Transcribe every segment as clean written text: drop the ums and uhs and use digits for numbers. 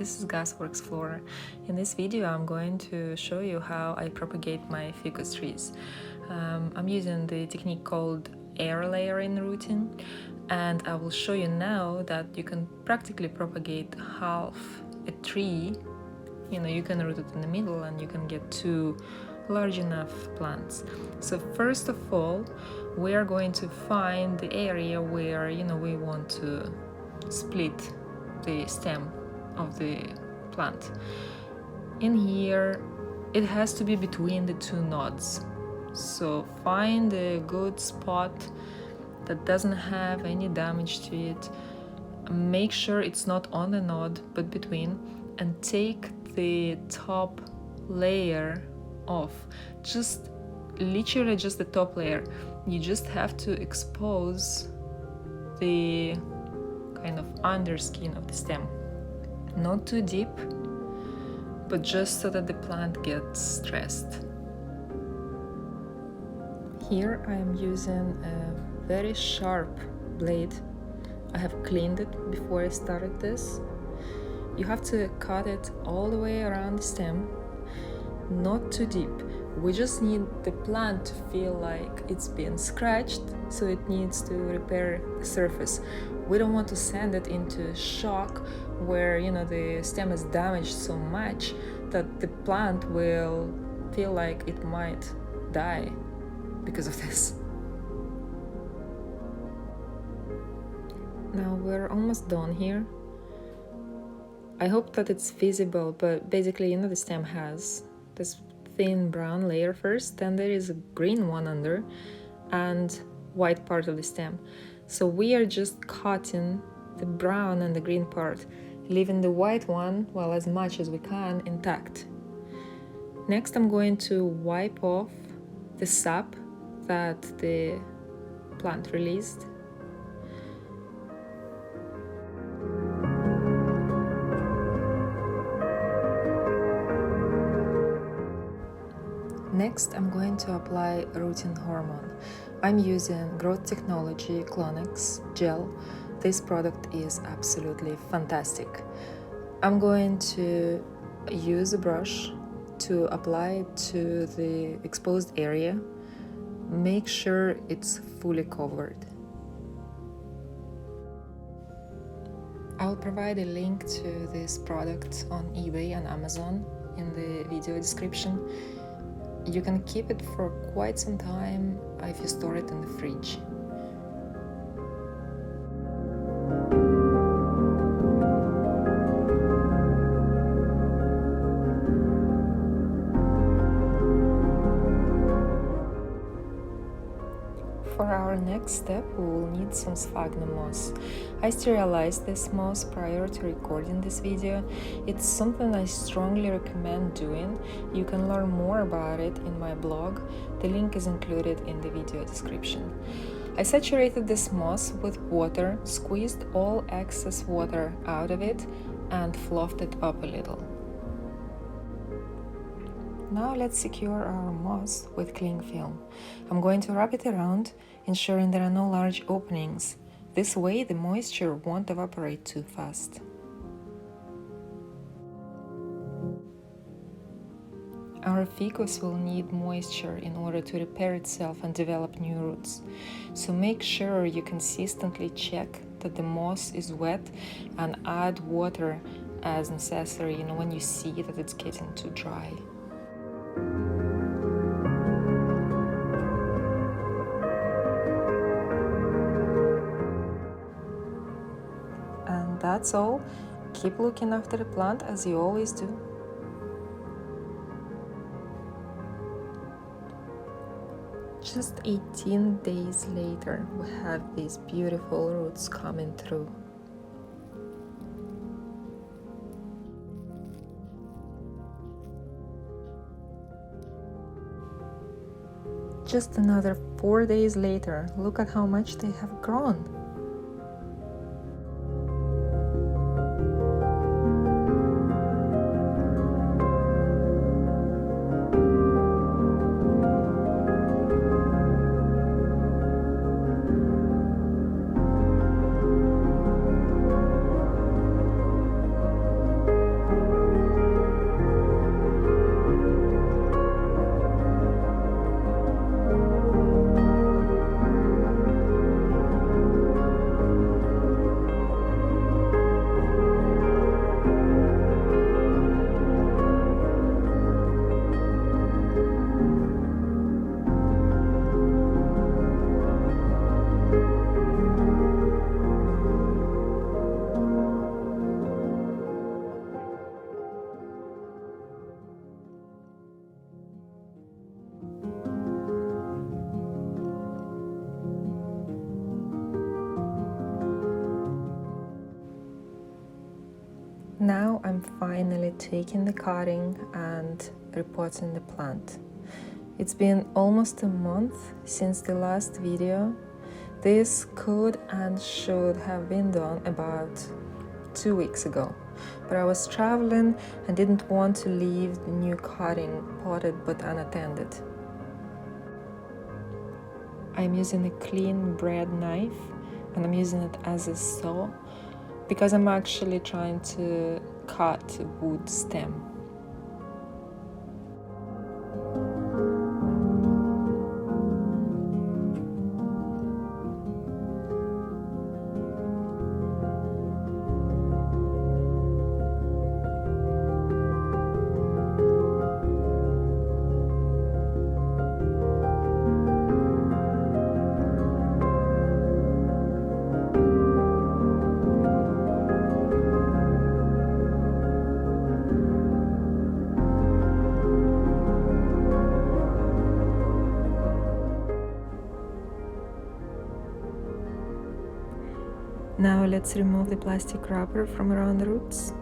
this is Gasworks Flora. In this video I'm going to show you how I propagate my ficus trees. I'm using the technique called air layering rooting, and I will show you now that you can practically propagate half a tree. You can root it in the middle and you can get two large enough plants. So first of all, we are going to find the area where we want to split the stem of the plant. In here it has to be between the two nodes, so find a good spot that doesn't have any damage to it. Make sure it's not on the node but between, and take the top layer off, just literally just the top layer. You just have to expose the kind of underskin of the stem, not too deep, but just so that the plant gets stressed. Here I am using a very sharp blade. I have cleaned it before I started this. You have to cut it all the way around the stem, not too deep. We just need the plant to feel like it's been scratched, so it needs to repair the surface. We don't want to send it into shock where the stem is damaged so much that the plant will feel like it might die because of this. Now we're almost done here. I hope that it's visible, but basically the stem has this thin brown layer first, then there is a green one under, and white part of the stem. So we are just cutting the brown and the green part, leaving the white one, well, as much as we can, intact. Next I'm going to wipe off the sap that the plant released. Next, I'm going to apply rooting hormone. I'm using Growth Technology Clonex gel. This product is absolutely fantastic. I'm going to use a brush to apply it to the exposed area. Make sure it's fully covered. I'll provide a link to this product on eBay and Amazon in the video description. You can keep it for quite some time if you store it in the fridge. For our next step, we will need some sphagnum moss. I sterilized this moss prior to recording this video. It's something I strongly recommend doing. You can learn more about it in my blog. The link is included in the video description. I saturated this moss with water, squeezed all excess water out of it, and fluffed it up a little. Now let's secure our moss with cling film. I'm going to wrap it around, ensuring there are no large openings. This way the moisture won't evaporate too fast. Our ficus will need moisture in order to repair itself and develop new roots. So make sure you consistently check that the moss is wet and add water as necessary when you see that it's getting too dry. And that's all. Keep looking after the plant as you always do. Just 18 days later, we have these beautiful roots coming through. Just another 4 days later, look at how much they have grown. Now I'm finally taking the cutting and repotting the plant. It's been almost a month since the last video. This could and should have been done about 2 weeks ago, but I was traveling and didn't want to leave the new cutting potted but unattended. I'm using a clean bread knife and I'm using it as a saw because I'm actually trying to cut a wood stem. Now let's remove the plastic wrapper from around the roots.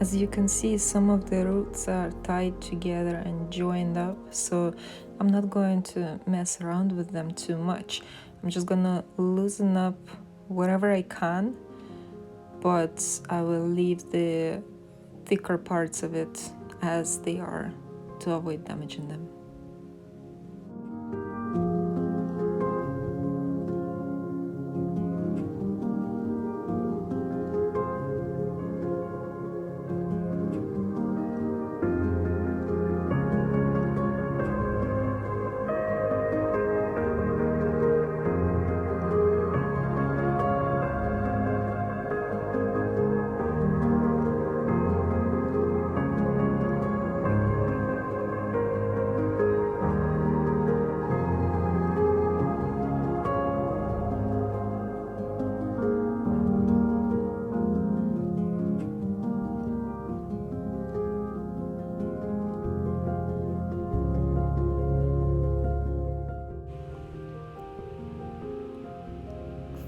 As you can see, some of the roots are tied together and joined up, so I'm not going to mess around with them too much. I'm just gonna loosen up wherever I can, but I will leave the thicker parts of it as they are to avoid damaging them.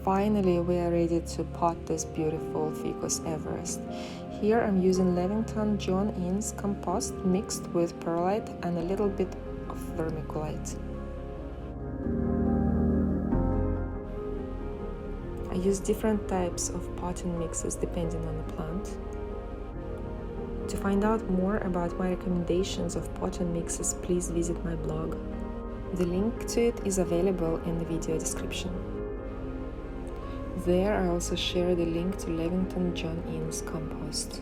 Finally, we are ready to pot this beautiful Ficus Everest. Here I'm using Levington John Innes compost mixed with perlite and a little bit of vermiculite. I use different types of potting mixes depending on the plant. To find out more about my recommendations of potting mixes, please visit my blog. The link to it is available in the video description. There I also share the link to Levington John Innes compost.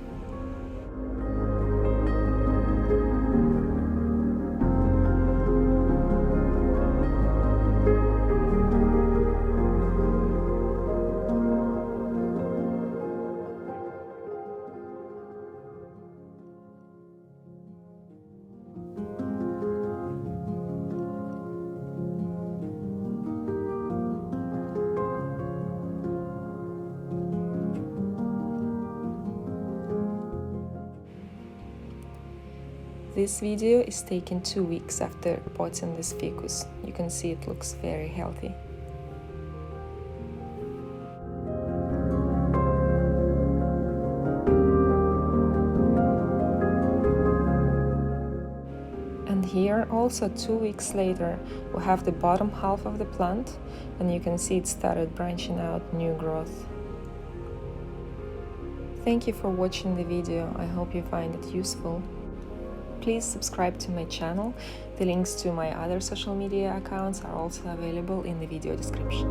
This video is taken 2 weeks after potting this ficus. You can see it looks very healthy. And here, also 2 weeks later, we have the bottom half of the plant, and you can see it started branching out new growth. Thank you for watching the video. I hope you find it useful. Please subscribe to my channel. The links to my other social media accounts are also available in the video description.